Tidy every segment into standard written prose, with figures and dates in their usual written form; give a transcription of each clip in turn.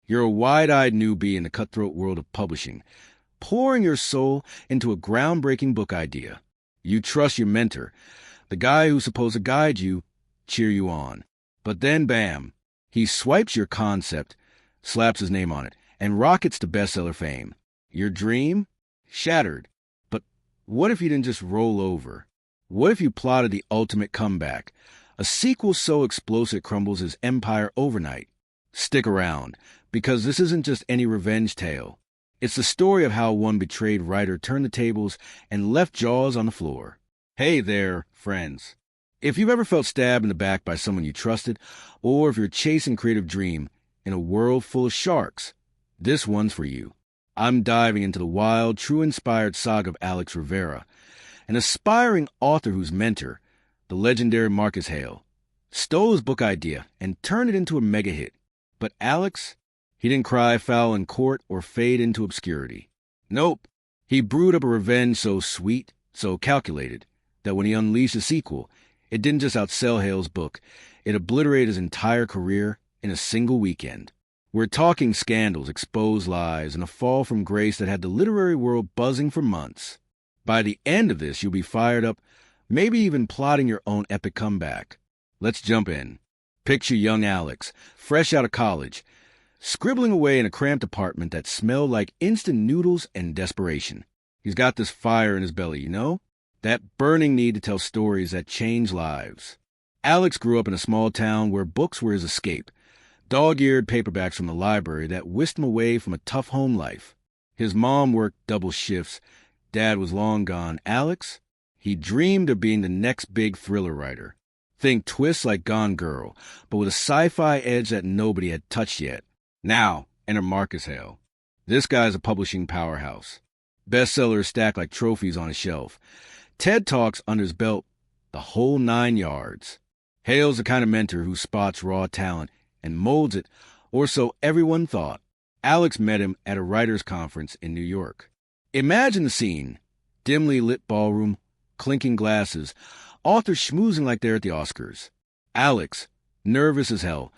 You're a wide-eyed newbie in the cutthroat world of publishing, pouring your soul into a groundbreaking book idea. You trust your mentor, the guy who's supposed to guide you, cheer you on. But then, bam, he swipes your concept, slaps his name on it, and rockets to bestseller fame. Your dream? Shattered. But what if you didn't just roll over? What if you plotted the ultimate comeback? A sequel so explosive it crumbles his empire overnight. Stick around, because this isn't just any revenge tale. It's the story of how one betrayed writer turned the tables and left jaws on the floor. Hey there, friends. If you've ever felt stabbed in the back by someone you trusted, or if you're chasing a creative dream in a world full of sharks, this one's for you. I'm diving into the wild, true-inspired saga of Alex Rivera, an aspiring author whose mentor, the legendary Marcus Hale, stole his book idea and turned it into a mega hit. But Alex, he didn't cry foul in court or fade into obscurity. Nope. He brewed up a revenge so sweet, so calculated, that when he unleashed a sequel, it didn't just outsell Hale's book, it obliterated his entire career in a single weekend. We're talking scandals, exposed lies, and a fall from grace that had the literary world buzzing for months. By the end of this, you'll be fired up, maybe even plotting your own epic comeback. Let's jump in. Picture young Alex, fresh out of college, scribbling away in a cramped apartment that smelled like instant noodles and desperation. He's got this fire in his belly, you know? That burning need to tell stories that change lives. Alex grew up in a small town where books were his escape, dog-eared paperbacks from the library that whisked him away from a tough home life. His mom worked double shifts. Dad was long gone. Alex, he dreamed of being the next big thriller writer. Think twists like Gone Girl, but with a sci-fi edge that nobody had touched yet. Now, enter Marcus Hale. This guy's a publishing powerhouse. Bestsellers stacked like trophies on his shelf. TED Talks under his belt, the whole 9 yards. Hale's the kind of mentor who spots raw talent and molds it, or so everyone thought. Alex met him at a writers' conference in New York. Imagine the scene. Dimly lit ballroom, clinking glasses, authors schmoozing like they're at the Oscars. Alex, nervous as hell,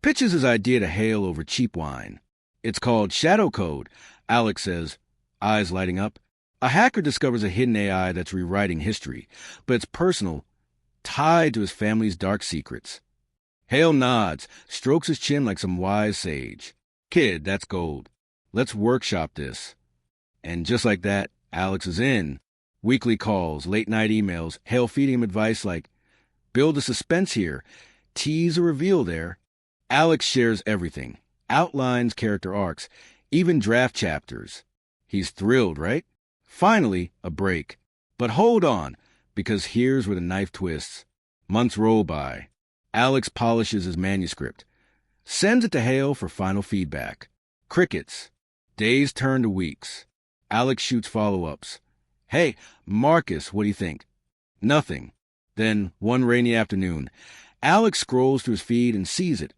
pitches his idea to Hale over cheap wine. It's called Shadow Code, Alex says, eyes lighting up. A hacker discovers a hidden AI that's rewriting history, but it's personal, tied to his family's dark secrets. Hale nods, strokes his chin like some wise sage. Kid, that's gold. Let's workshop this. And just like that, Alex is in. Weekly calls, late-night emails, Hale feeding him advice like, build a suspense here, tease a reveal there. Alex shares everything, outlines character arcs, even draft chapters. He's thrilled, right? Finally, a break. But hold on, because here's where the knife twists. Months roll by. Alex polishes his manuscript, sends it to Hale for final feedback. Crickets. Days turn to weeks. Alex shoots follow-ups. Hey, Marcus, what do you think? Nothing. Then, one rainy afternoon, Alex scrolls through his feed and sees it.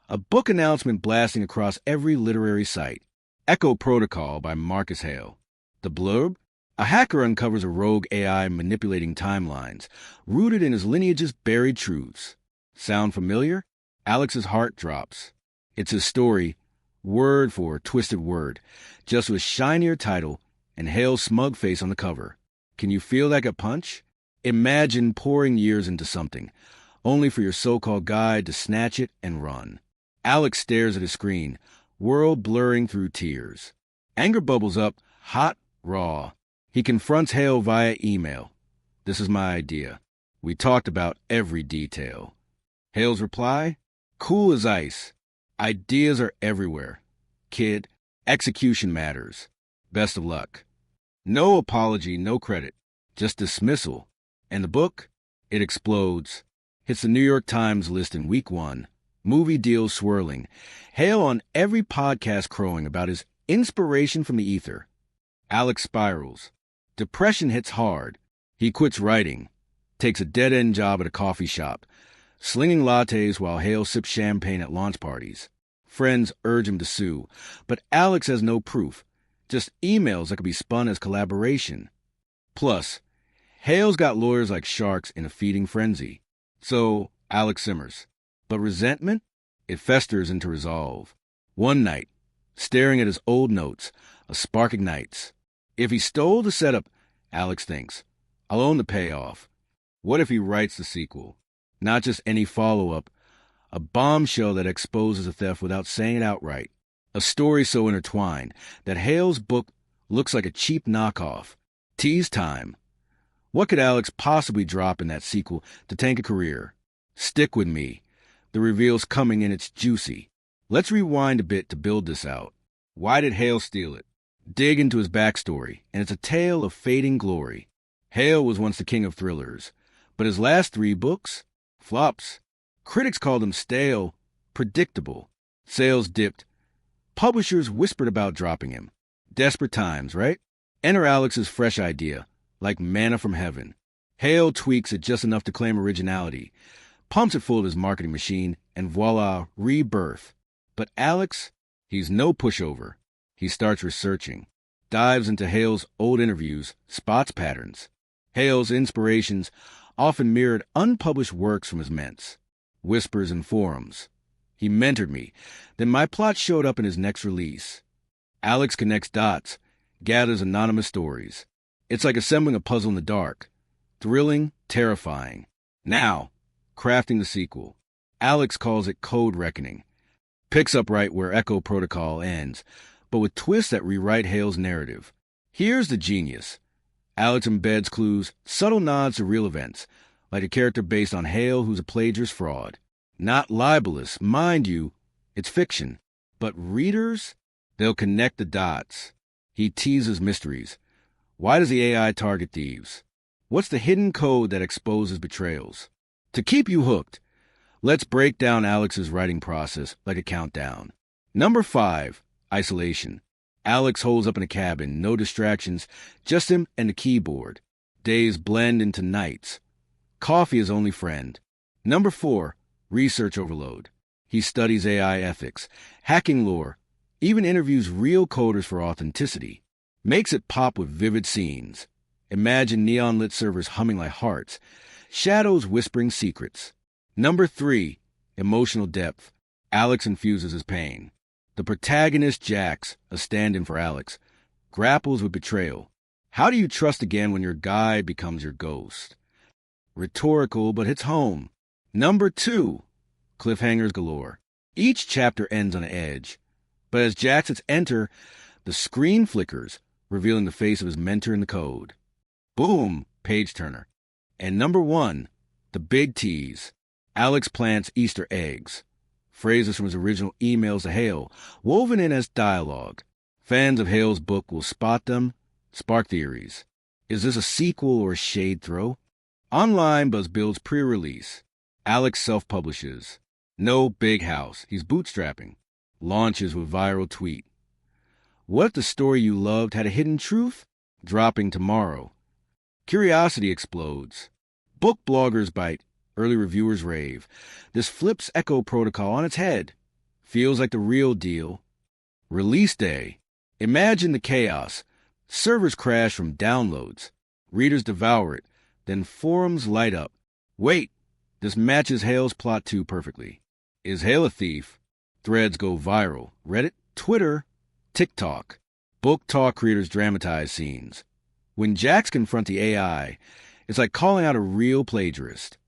A book announcement blasting across every literary site. Echo Protocol by Marcus Hale. The blurb? A hacker uncovers a rogue AI manipulating timelines, rooted in his lineage's buried truths. Sound familiar? Alex's heart drops. It's his story, word for twisted word, just with shinier title and Hale's smug face on the cover. Can you feel like a punch? Imagine pouring years into something, only for your so-called guide to snatch it and run. Alex stares at his screen, world blurring through tears. Anger bubbles up, hot, raw. He confronts Hale via email. This is my idea. We talked about every detail. Hale's reply? Cool as ice. Ideas are everywhere. Kid, execution matters. Best of luck. No apology, no credit. Just dismissal. And the book? It explodes. Hits the New York Times list in week 1. Movie deals swirling. Hale on every podcast crowing about his inspiration from the ether. Alex spirals. Depression hits hard. He quits writing. Takes a dead-end job at a coffee shop, slinging lattes while Hale sips champagne at launch parties. Friends urge him to sue, but Alex has no proof, just emails that could be spun as collaboration. Plus, Hale's got lawyers like sharks in a feeding frenzy. So, Alex simmers. But resentment? It festers into resolve. One night, staring at his old notes, a spark ignites. If he stole the setup, Alex thinks, I'll own the payoff. What if he writes the sequel? Not just any follow-up, a bombshell that exposes a theft without saying it outright. A story so intertwined that Hale's book looks like a cheap knockoff. Tease time. What could Alex possibly drop in that sequel to tank a career? Stick with me. The reveal's coming and it's juicy. Let's rewind a bit to build this out. Why did Hale steal it? Dig into his backstory, and it's a tale of fading glory. Hale was once the king of thrillers, but his last 3 books? Flops. Critics called them stale, predictable. Sales dipped. Publishers whispered about dropping him. Desperate times, right? Enter Alex's fresh idea, like manna from heaven. Hale tweaks it just enough to claim originality, pumps it full of his marketing machine, and voila, rebirth. But Alex, he's no pushover. He starts researching, dives into Hale's old interviews, spots patterns. Hale's inspirations often mirrored unpublished works from his ments, whispers in forums. He mentored me. Then my plot showed up in his next release. Alex connects dots, gathers anonymous stories. It's like assembling a puzzle in the dark. Thrilling, terrifying. Now, crafting the sequel. Alex calls it Code Reckoning. Picks up right where Echo Protocol ends, but with twists that rewrite Hale's narrative. Here's the genius. Alex embeds clues, subtle nods to real events, like a character based on Hale who's a plagiarist fraud. Not libelous, mind you, it's fiction. But readers, they'll connect the dots. He teases mysteries. Why does the AI target thieves? What's the hidden code that exposes betrayals? To keep you hooked, let's break down Alex's writing process like a countdown. Number 5, isolation. Alex holds up in a cabin, no distractions, just him and the keyboard. Days blend into nights. Coffee is only friend. Number 4, research overload. He studies AI ethics, hacking lore, even interviews real coders for authenticity. Makes it pop with vivid scenes. Imagine neon-lit servers humming like hearts, shadows whispering secrets. Number 3, emotional depth. Alex infuses his pain. The protagonist, Jax, a stand-in for Alex, grapples with betrayal. How do you trust again when your guide becomes your ghost? Rhetorical, but hits home. Number 2, cliffhangers galore. Each chapter ends on an edge. But as Jax hits enter, the screen flickers, revealing the face of his mentor in the code. Boom, page turner. And number 1, the big tease. Alex plants Easter eggs. Phrases from his original emails to Hale, woven in as dialogue. Fans of Hale's book will spot them, spark theories. Is this a sequel or a shade throw? Online Buzz builds pre-release. Alex self-publishes. No big house. He's bootstrapping. Launches with viral tweet. What if the story you loved had a hidden truth? Dropping tomorrow. Curiosity explodes. Book bloggers bite. Early reviewers rave. This flips Echo Protocol on its head. Feels like the real deal. Release day. Imagine the chaos. Servers crash from downloads. Readers devour it. Then forums light up. Wait, this matches Hale's plot too perfectly. Is Hale a thief? Threads go viral. Reddit, Twitter, TikTok. Book talk creators dramatize scenes. When Jax confront the AI, it's like calling out a real plagiarist.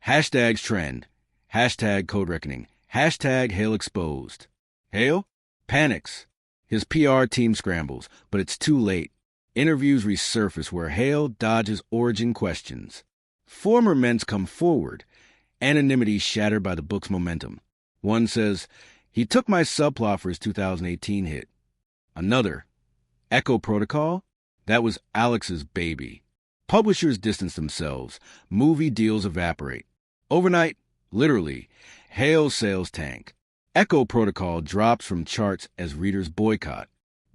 Hashtags trend. Hashtag code reckoning. Hashtag Hale exposed. Hale panics. His PR team scrambles, but it's too late. Interviews resurface where Hale dodges origin questions. Former ments come forward. Anonymity shattered by the book's momentum. One says, he took my subplot for his 2018 hit. Another, Echo Protocol? That was Alex's baby. Publishers distance themselves. Movie deals evaporate. Overnight, literally, Hale's sales tank. Echo Protocol drops from charts as readers boycott.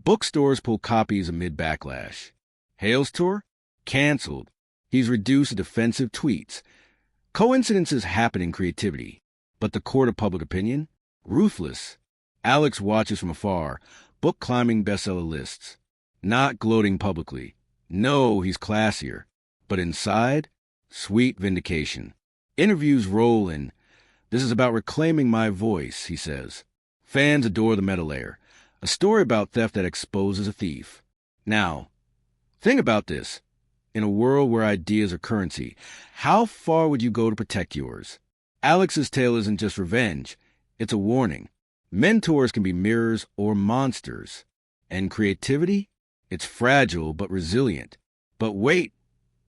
Bookstores pull copies amid backlash. Hale's tour? Canceled. He's reduced to defensive tweets. Coincidences happen in creativity. But the court of public opinion? Ruthless. Alex watches from afar, book climbing bestseller lists. Not gloating publicly. No, he's classier. But inside, sweet vindication. Interviews roll in. This is about reclaiming my voice, he says. Fans adore the meta layer, a story about theft that exposes a thief. Now, think about this. In a world where ideas are currency, how far would you go to protect yours? Alex's tale isn't just revenge, it's a warning. Mentors can be mirrors or monsters. And creativity? It's fragile but resilient. But wait,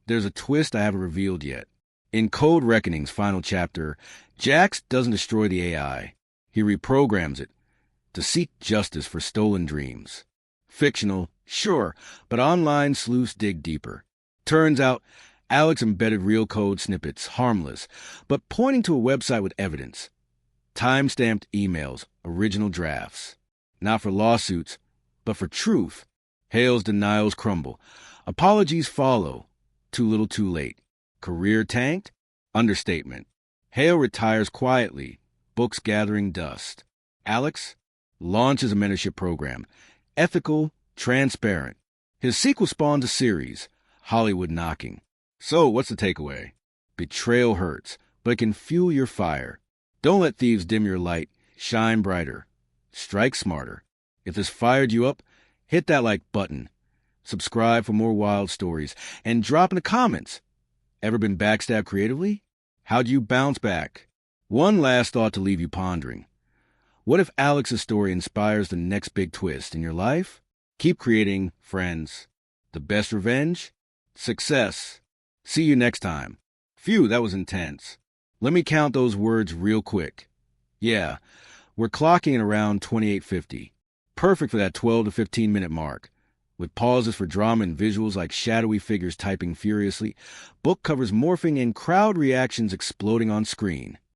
there's a twist I haven't revealed yet. In Code Reckoning's final chapter, Jax doesn't destroy the AI. He reprograms it to seek justice for stolen dreams. Fictional, sure, but online sleuths dig deeper. Turns out, Alex embedded real code snippets, harmless, but pointing to a website with evidence. Time-stamped emails, original drafts. Not for lawsuits, but for truth. Hale's denials crumble. Apologies follow. Too little too late. Career tanked? Understatement. Hale retires quietly, books gathering dust. Alex launches a mentorship program. Ethical, transparent. His sequel spawns a series, Hollywood Knocking. So, what's the takeaway? Betrayal hurts, but it can fuel your fire. Don't let thieves dim your light. Shine brighter. Strike smarter. If this fired you up, hit that like button. Subscribe for more wild stories. And drop in the comments. Ever been backstabbed creatively? How'd you bounce back? One last thought to leave you pondering. What if Alex's story inspires the next big twist in your life? Keep creating, friends. The best revenge? Success. See you next time. Phew, that was intense. Let me count those words real quick. Yeah, we're clocking at around 2850. Perfect for that 12 to 15 minute mark. With pauses for drama and visuals like shadowy figures typing furiously, book covers morphing and crowd reactions exploding on screen.